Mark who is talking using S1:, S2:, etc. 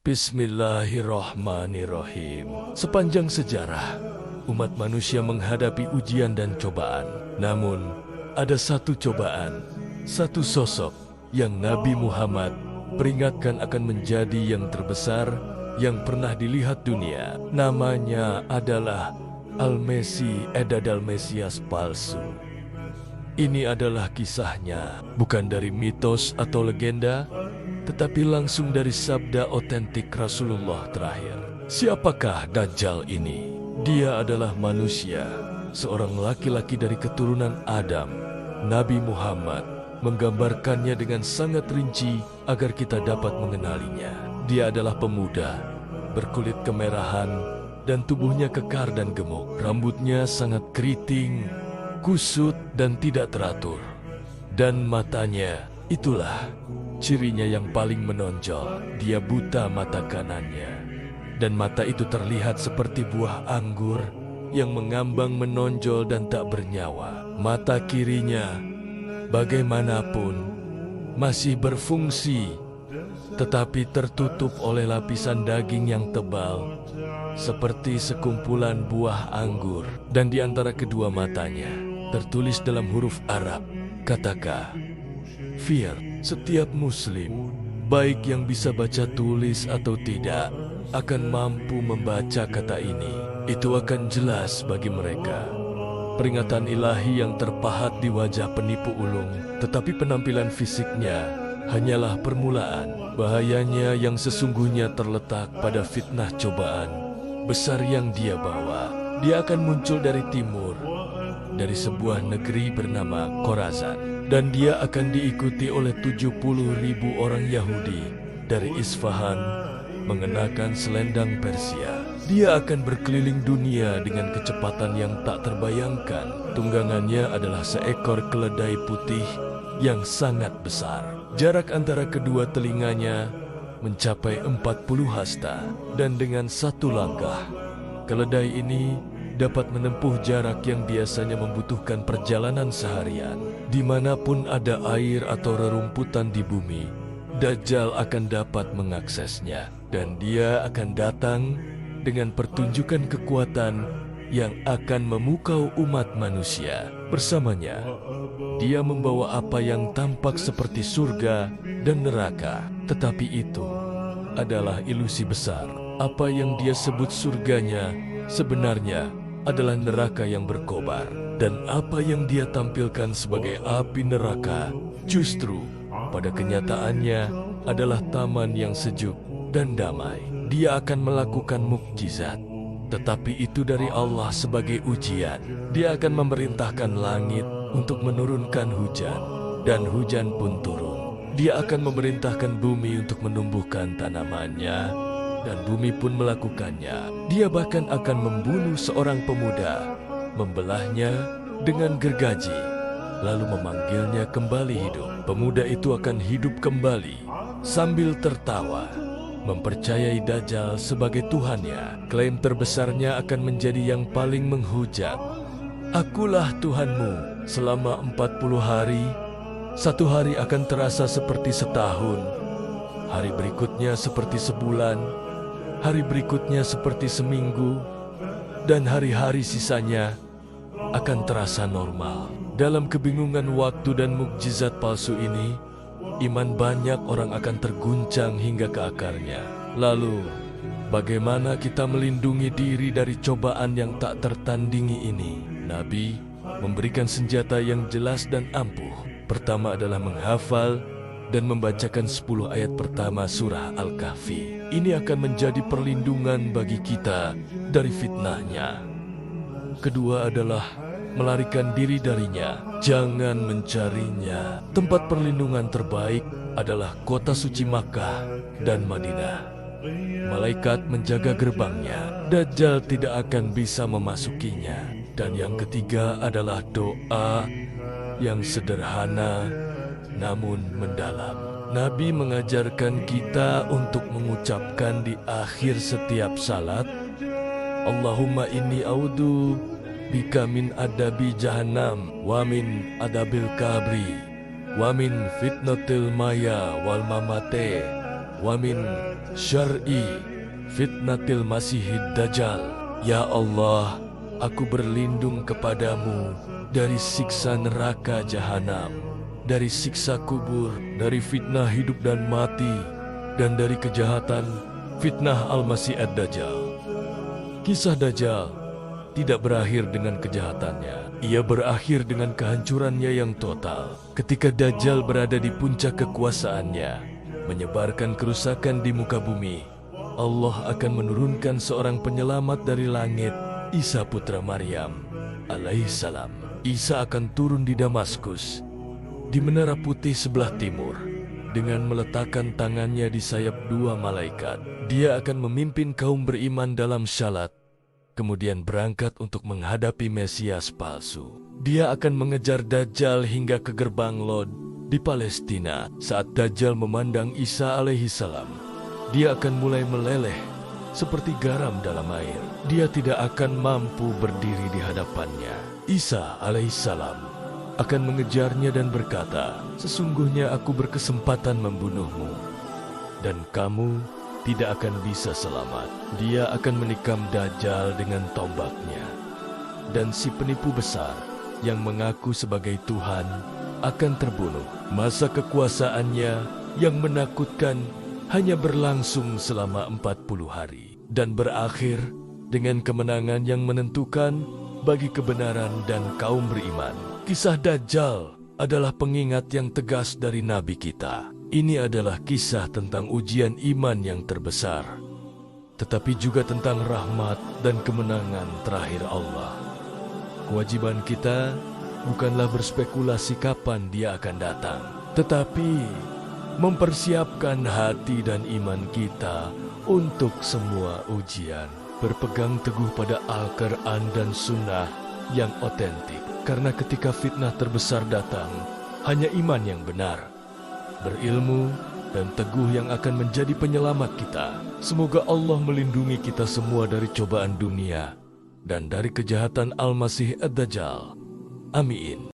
S1: Bismillahirrahmanirrahim. Sepanjang sejarah, umat manusia menghadapi ujian dan cobaan. Namun, ada satu cobaan, satu sosok yang Nabi Muhammad peringatkan akan menjadi yang terbesar yang pernah dilihat dunia. Namanya adalah Al-Mesih Edadal Mesias palsu. Ini adalah kisahnya, bukan dari mitos atau legenda, tetapi langsung dari sabda otentik Rasulullah terakhir. Siapakah Dajjal ini? Dia adalah manusia, seorang laki-laki dari keturunan Adam. Nabi Muhammad menggambarkannya dengan sangat rinci agar kita dapat mengenalinya. Dia adalah pemuda, berkulit kemerahan, dan tubuhnya kekar dan gemuk. Rambutnya sangat keriting, kusut, dan tidak teratur. Dan matanya, itulah cirinya yang paling menonjol. Dia buta mata kanannya, dan mata itu terlihat seperti buah anggur yang mengambang menonjol dan tak bernyawa. Mata kirinya, bagaimanapun, masih berfungsi, tetapi tertutup oleh lapisan daging yang tebal, seperti sekumpulan buah anggur. Dan di antara kedua matanya, tertulis dalam huruf Arab, kata kafir. Setiap muslim, baik yang bisa baca tulis atau tidak, akan mampu membaca kata ini. Itu akan jelas bagi mereka. Peringatan ilahi yang terpahat di wajah penipu ulung, tetapi penampilan fisiknya hanyalah permulaan. Bahayanya yang sesungguhnya terletak pada fitnah cobaan besar yang dia bawa. Dia akan muncul dari timur, dari sebuah negeri bernama Khorasan. Dan dia akan diikuti oleh 70.000 orang Yahudi dari Isfahan mengenakan selendang Persia. Dia akan berkeliling dunia dengan kecepatan yang tak terbayangkan. Tunggangannya adalah seekor keledai putih yang sangat besar. Jarak antara kedua telinganya mencapai 40 hasta. Dan dengan satu langkah, keledai ini dapat menempuh jarak yang biasanya membutuhkan perjalanan seharian. Dimanapun ada air atau rerumputan di bumi, Dajjal akan dapat mengaksesnya. Dan dia akan datang dengan pertunjukan kekuatan yang akan memukau umat manusia. Bersamanya, dia membawa apa yang tampak seperti surga dan neraka. Tetapi itu adalah ilusi besar. Apa yang dia sebut surganya sebenarnya adalah neraka yang berkobar. Dan apa yang dia tampilkan sebagai api neraka justru pada kenyataannya adalah taman yang sejuk dan damai. Dia akan melakukan mukjizat, tetapi itu dari Allah sebagai ujian. Dia akan memerintahkan langit untuk menurunkan hujan, dan hujan pun turun. Dia akan memerintahkan bumi untuk menumbuhkan tanamannya, dan bumi pun melakukannya. Dia bahkan akan membunuh seorang pemuda, membelahnya dengan gergaji, lalu memanggilnya kembali hidup. Pemuda itu akan hidup kembali sambil tertawa, mempercayai Dajjal sebagai Tuhannya. Klaim terbesarnya akan menjadi yang paling menghujat. Akulah Tuhanmu selama 40 hari. Satu hari akan terasa seperti setahun, hari berikutnya seperti sebulan, hari berikutnya seperti seminggu, dan hari-hari sisanya akan terasa normal. Dalam kebingungan waktu dan mukjizat palsu ini, iman banyak orang akan terguncang hingga ke akarnya. Lalu, bagaimana kita melindungi diri dari cobaan yang tak tertandingi ini? Nabi memberikan senjata yang jelas dan ampuh. Pertama adalah menghafal dan membacakan 10 ayat pertama surah Al-Kahfi. Ini akan menjadi perlindungan bagi kita dari fitnahnya. Kedua adalah melarikan diri darinya, jangan mencarinya. Tempat perlindungan terbaik adalah kota suci Makkah dan Madinah. Malaikat menjaga gerbangnya, Dajjal tidak akan bisa memasukinya. Dan yang ketiga adalah doa yang sederhana namun mendalam. Nabi mengajarkan kita untuk mengucapkan di akhir setiap salat, Allahumma inni a'udzu bika min adabi jahannam wa min adabil kabri wa min fitnatil maya wal mamate wa min syar'i fitnatil masihid dajjal. Ya Allah, aku berlindung kepadamu dari siksa neraka jahanam, dari siksa kubur, dari fitnah hidup dan mati, dan dari kejahatan fitnah Al-Masih Ad-Dajjal. Kisah Dajjal tidak berakhir dengan kejahatannya. Ia berakhir dengan kehancurannya yang total. Ketika Dajjal berada di puncak kekuasaannya, menyebarkan kerusakan di muka bumi, Allah akan menurunkan seorang penyelamat dari langit, Isa putra Maryam alaihissalam. Isa akan turun di Damaskus, di Menara Putih sebelah timur, dengan meletakkan tangannya di sayap dua malaikat. Dia akan memimpin kaum beriman dalam syalat, kemudian berangkat untuk menghadapi Mesias palsu. Dia akan mengejar Dajjal hingga ke gerbang Lod di Palestina. Saat Dajjal memandang Isa alaihissalam, dia akan mulai meleleh seperti garam dalam air. Dia tidak akan mampu berdiri di hadapannya. Isa alaihissalam akan mengejarnya dan berkata, "Sesungguhnya aku berkesempatan membunuhmu, dan kamu tidak akan bisa selamat." Dia akan menikam Dajjal dengan tombaknya, dan si penipu besar yang mengaku sebagai Tuhan akan terbunuh. Masa kekuasaannya yang menakutkan hanya berlangsung selama 40 hari dan berakhir dengan kemenangan yang menentukan bagi kebenaran dan kaum beriman. Kisah Dajjal adalah pengingat yang tegas dari Nabi kita. Ini adalah kisah tentang ujian iman yang terbesar, tetapi juga tentang rahmat dan kemenangan terakhir Allah. Kewajiban kita bukanlah berspekulasi kapan dia akan datang, tetapi mempersiapkan hati dan iman kita untuk semua ujian. Berpegang teguh pada Al-Quran dan Sunnah yang otentik. Karena ketika fitnah terbesar datang, hanya iman yang benar, berilmu, dan teguh yang akan menjadi penyelamat kita. Semoga Allah melindungi kita semua dari cobaan dunia dan dari kejahatan Al-Masih Ad-Dajjal. Amin.